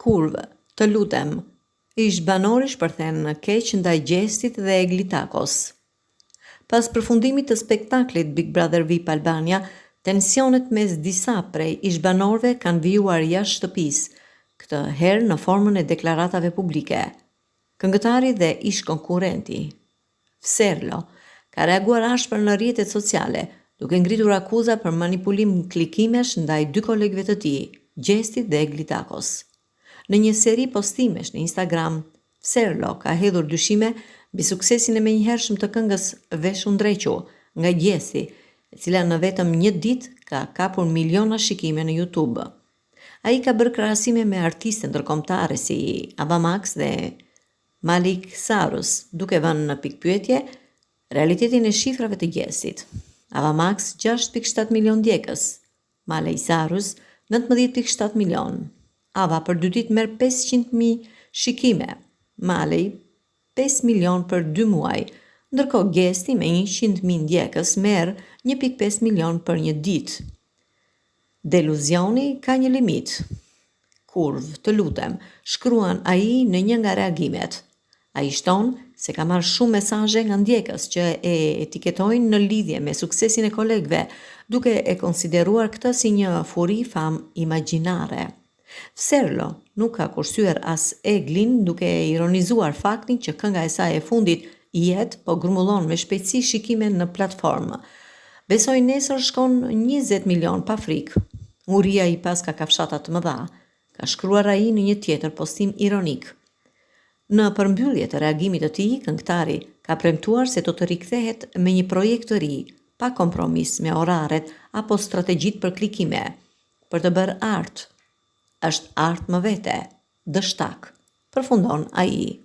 Kurvë, të lutem, ish banori shpërthen në keq ndaj Gjestit dhe Eglitakos. Pas përfundimit të spektaklit Big Brother VIP Albania, tensionet mes disa prej ish banorëve kanë vijuar jashtë shtëpisë, këtë herë në formën e deklaratave publike. Këngëtari dhe ish konkurrenti, Fserlo, ka reaguar ashpër në rrjetet sociale, duke ngritur akuza për manipulim klikimesh ndaj dy kolegëve të tij, Gjestit dhe Eglitakos. Në një seri postimesh në Instagram, Fserlo ka hedhur dyshime mbi suksesin e menjëhershëm të këngës Vesh u ndrequ nga Gjesti, e cila në vetëm një ditë ka kapur miliona shikime në YouTube. Ai ka bërë krahasime me artiste ndërkombëtare si Ava Max dhe Malik Sarus, duke vënë në pikpyetje realitetin e shifrave të Gjestit. Ava Max 6.7 milion ndjekës, Malik Sarus 19.7 milion. Ava për 2 ditë merr 500.000 shikime, Malej 5 milion për 2 muaj, ndërkohë Gjesti me 100.000 ndjekës merr 1.5 milion për një ditë. Deluzioni ka një limit. Kurvë, të lutem, shkruan ai në një nga reagimet. Ai shton se ka marrë shumë mesazhe nga ndjekës që e etiketojnë në lidhje me suksesin e kolegëve, duke e konsideruar këtë si një furi fam imagjinare. Fserlo nuk ka kursyer as Eglin, duke ironizuar faktin që kënga e saj e fundit Jet po grumullon me shpejtësi shikime në platformë. Besoj nesër shkon 20 milion pa frikë. Uria i pas ka kafshata të mëdha, ka shkruar ai në një tjetër postim ironik. Në përmbyllje të reagimit të tij, këngëtari ka premtuar se do të rikthehet me një projekt të ri, pa kompromis me oraret apo strategjitë për klikime, për të bërë art. Është art më vete, dështak, përfundon ai.